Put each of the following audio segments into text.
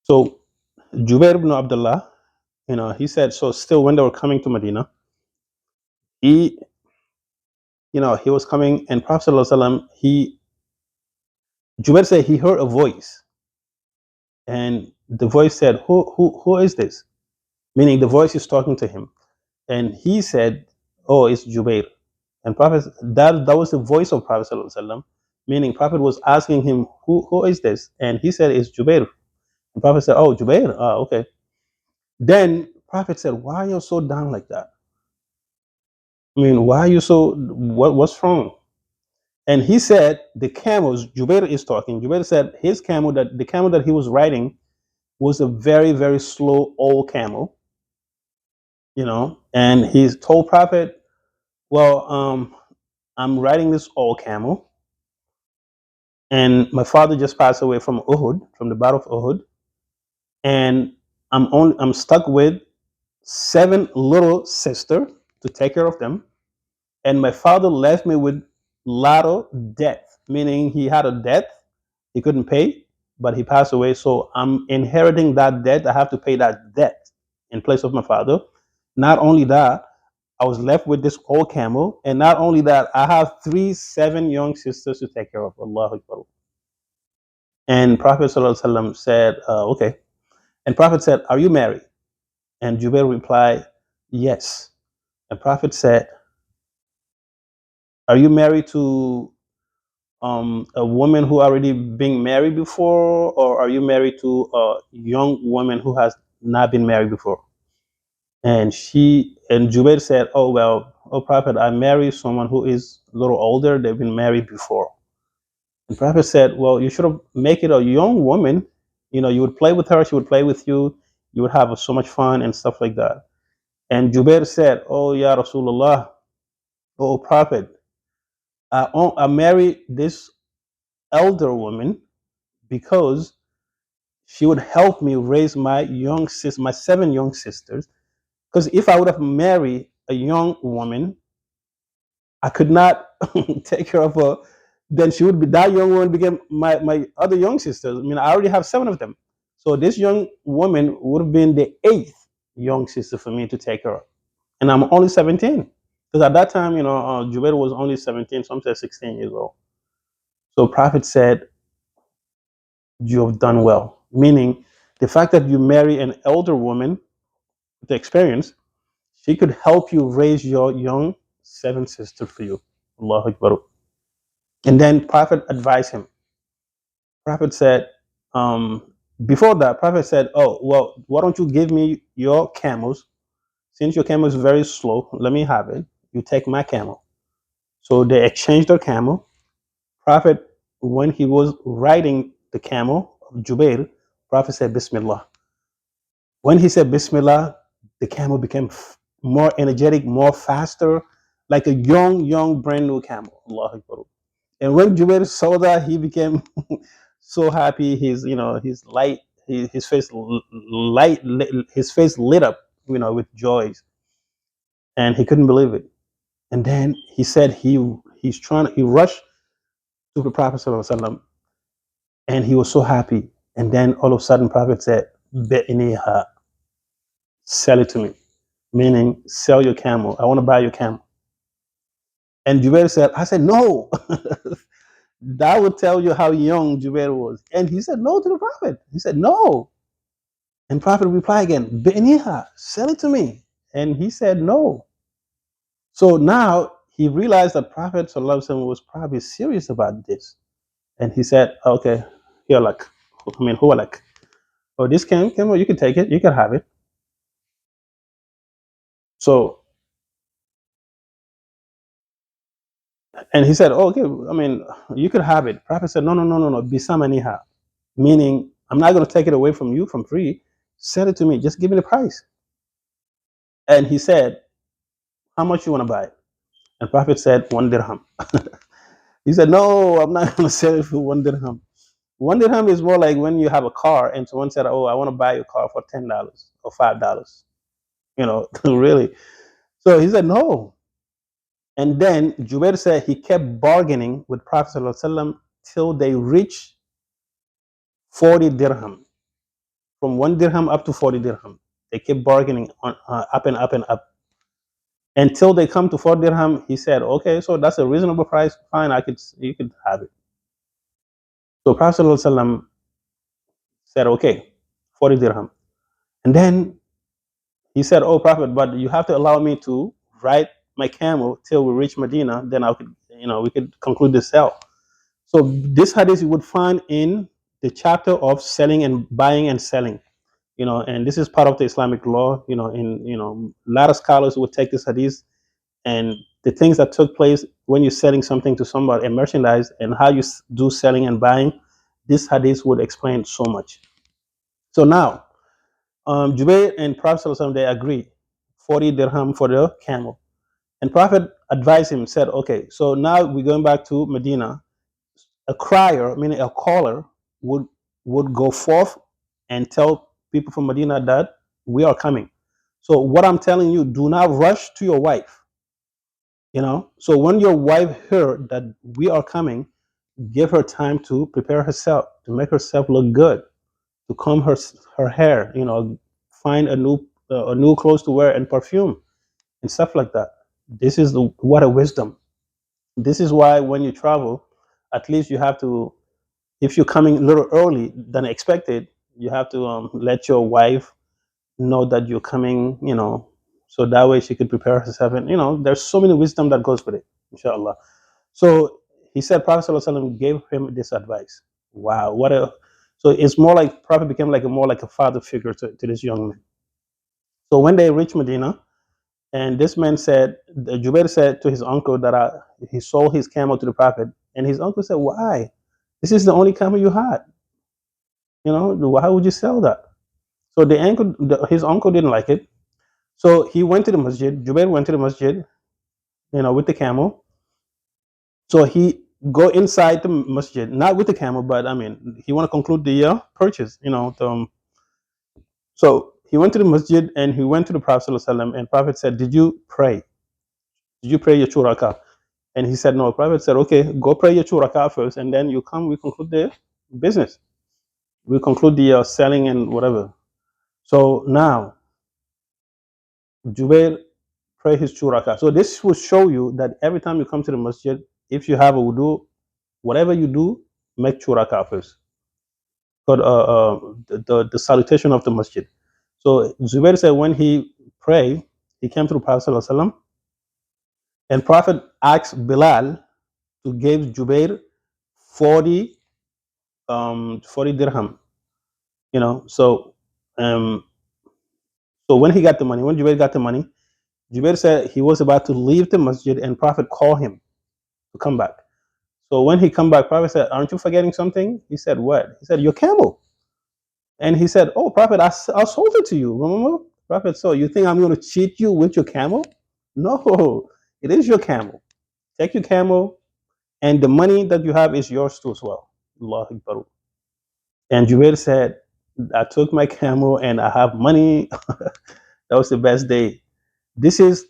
So Jubair ibn Abdullah, he said, so still when they were coming to Medina, he, he was coming, and Prophet sallallahu alaihi wasallam, Jubair said he heard a voice, and the voice said, who is this? Meaning the voice is talking to him, and he said, oh, it's Jubair. And Prophet, that was the voice of Prophet sallallahu alaihi wasallam, meaning Prophet was asking him, who is this? And he said, it's Jubair. And Prophet said, oh, Jubair, okay. Then Prophet said, why are you so down like that? I mean, why are you so, what's wrong? And he said, the camels, Jubair is talking. Jubair said his camel, that the camel that he was riding was a very, very slow old camel, and he's told Prophet, well, I'm riding this old camel, and my father just passed away from Uhud, from the Battle of Uhud, and I'm stuck with 7 little sisters to take care of them, and my father left me with lot of debt, meaning he had a debt he couldn't pay, but he passed away. So I'm inheriting that debt. I have to pay that debt in place of my father. Not only that, I was left with this old camel, and not only that, I have 7 young sisters to take care of. Allahu Akbar. And Prophet sallallahu alaihi wasallam said, "Okay." And Prophet said, "Are you married?" And Jubair replied, "Yes." And Prophet said, "Are you married to a woman who already been married before, or are you married to a young woman who has not been married before?" And Jubair said, "Oh well, oh Prophet, I married someone who is a little older. They've been married before." And Prophet said, "Well, you should have make it a young woman. You would play with her, she would play with you. You would have so much fun and stuff like that." And Jubair said, "Oh Ya Rasulullah, oh Prophet, I married this elder woman because she would help me raise my 7 young sisters. Because if I would have married a young woman, I could not take care of her. Then she would be that young woman became my other young sisters. I mean, I already have 7 of them. So this young woman would have been the 8th young sister for me to take care of. And I'm only 17. Because at that time, Jubair was only 17, some said 16 years old. So Prophet said, you have done well. Meaning, the fact that you marry an elder woman with experience, she could help you raise your young 7 sisters for you. Allahu Akbar. And then Prophet advised him. Prophet said, before that, Prophet said, oh, well, why don't you give me your camels? Since your camel is very slow, let me have it. You take my camel. So they exchanged their camel. Prophet, when he was riding the camel of Jubair, Prophet said, Bismillah. When he said Bismillah, the camel became more energetic, more faster, like a young, brand new camel. Allahu Akbar. And when Jubair saw that, he became so happy. His light, his face light, his face lit up, with joy, and he couldn't believe it. And then he said he rushed to the Prophet sallallahu alaihi wasallam, and he was so happy. And then all of a sudden, Prophet said, "Be'iniha, sell it to me," meaning sell your camel. I want to buy your camel. And Jubair said, I said, no. That would tell you how young Jubair was. And he said no to the Prophet. He said no. And Prophet replied again, Be'niha, sell it to me. And he said no. So now he realized that Prophet sallallahu alaihi wasallam was probably serious about this. And he said, okay, here like, who like? Oh, this camel, you can take it, you can have it. So, and he said, oh, okay, you could have it. Prophet said, no, bisamaniha, meaning I'm not going to take it away from you from free. Sell it to me. Just give me the price. And he said, how much you want to buy it? And Prophet said, 1 dirham. He said, no, I'm not going to sell it for 1 dirham. 1 dirham is more like when you have a car and someone said, oh, I want to buy your car for $10 or $5. Really. So he said, no. And then Jubair said he kept bargaining with Prophet ﷺ till they reached 40 dirham. from 1 dirham up to 40 dirham. They keep bargaining on, up and up and up until they come to 4 dirham. He said, okay, so that's a reasonable price. Fine, you could have it. So Prophet ﷺ said, okay, 40 dirham. And then he said, oh Prophet, but you have to allow me to ride my camel till we reach Medina. Then I could, we could conclude the sale. So this hadith you would find in the chapter of selling and buying and selling. And this is part of the Islamic law. A lot of scholars would take this hadith and the things that took place when you're selling something to somebody, a merchandise, and how you do selling and buying. This hadith would explain so much. So now, Jubayr and Prophet ﷺ, they agree, 40 dirham for the camel. And Prophet advised him, said, okay, so now we're going back to Medina. A crier, meaning a caller, would go forth and tell people from Medina that we are coming. So what I'm telling you, do not rush to your wife. So when your wife heard that we are coming, give her time to prepare herself, to make herself look good, to comb her hair, find a new clothes to wear and perfume and stuff like that. This is what a wisdom. This is why when you travel, at least you have to, if you're coming a little early than expected, you have to let your wife know that you're coming, so that way she could prepare herself. And there's so many wisdom that goes with it, inshallah. So he said Prophet ﷺ gave him this advice. Wow, what a so it's more like Prophet became more like a father figure to this young man. So when they reached Medina, and this man said, Jubair said to his uncle that he sold his camel to the Prophet, and his uncle said, "Why? This is the only camel you had. Why would you sell that?" So his uncle didn't like it. So he went to the masjid. Jubair went to the masjid, with the camel. So he go inside the masjid, not with the camel, but I mean, he want to conclude the purchase. So he went to the masjid and he went to the Prophet ﷺ, and Prophet said, "Did you pray? Did you pray your churaka?" And he said, "No." Prophet said, "Okay, go pray your churaka first, and then you come. We conclude the business. We conclude the selling and whatever." So now Jubair pray his churaka. So this will show you that every time you come to the masjid, if you have a wudu, whatever you do, make churaka first. But the salutation of the masjid. So Zubair said when he prayed, he came to the Prophet ﷺ, and Prophet asked Bilal to give Jubair 40 40 dirham. Um, so when he got the money, when Jubair got the money, Jubair said he was about to leave the masjid, and Prophet called him to come back. So when he come back, Prophet said, "Aren't you forgetting something?" He said, "What?" He said, "Your camel." And he said, "Oh, Prophet, I sold it to you. Remember?" Prophet, "So you think I'm going to cheat you with your camel?" "No, it is your camel. Take your camel, and the money that you have is yours too as well." Allah Akbar. And Jubair said, "I took my camel and I have money." That was the best day. This is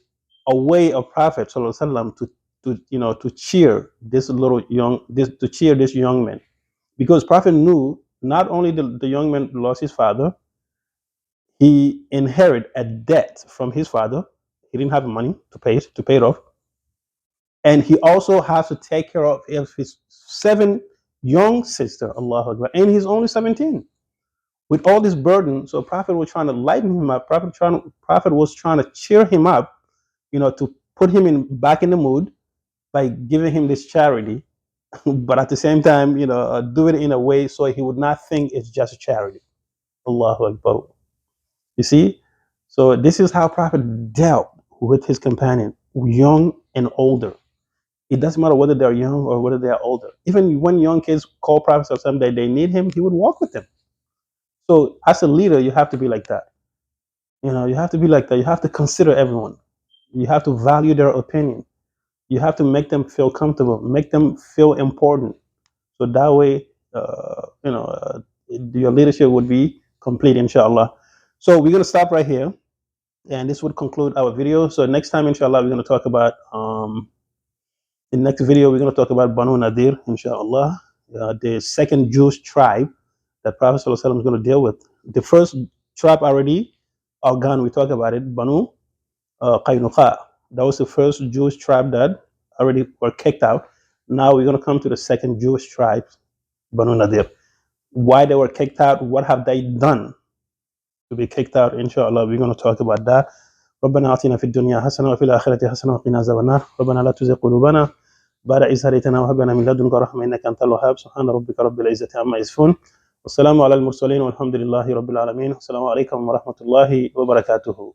a way of Prophet ﷺ to cheer this young man, because Prophet knew not only the young man lost his father, he inherited a debt from his father. He didn't have money to pay it off, and he also has to take care of his 7 young sister. Allah Akbar, and he's only 17. With all this burden, so Prophet was trying to lighten him up. Prophet was trying to cheer him up, to put him back in the mood by giving him this charity, but at the same time, do it in a way so he would not think it's just a charity. Allahu Akbar. You see? So this is how Prophet dealt with his companion, young and older. It doesn't matter whether they're young or whether they're older. Even when young kids call Prophet or someday they need him, he would walk with them. So as a leader, you have to be like that. You have to be like that. You have to consider everyone. You have to value their opinion. You have to make them feel comfortable, make them feel important. So that way, your leadership would be complete, inshallah. So we're going to stop right here. And this would conclude our video. So next time, inshallah, we're going to talk about, in the next video, we're going to talk about Banu Nadir, inshallah, the second Jewish tribe that Prophet ﷺ is going to deal with. The first tribe already are gone. We talk about it, Banu Qaynuqa. That was the first Jewish tribe that already were kicked out. Now we're going to come to the second Jewish tribe, Banu Nadir. Why they were kicked out? What have they done to be kicked out? Inshallah, we're going to talk about that. ربنا آتنا في الدنيا حسنة وفي الآخرة حسنة وقنا عذاب النار ربنا لا تزغ قلوبنا بعد إذ هديتنا وهب لنا من لدنك رحمة إنك أنت الوهاب سبحان ربك رب العزة عما يصفون والسلام على المرسلين والحمد لله رب العالمين السلام عليكم ورحمة الله وبركاته.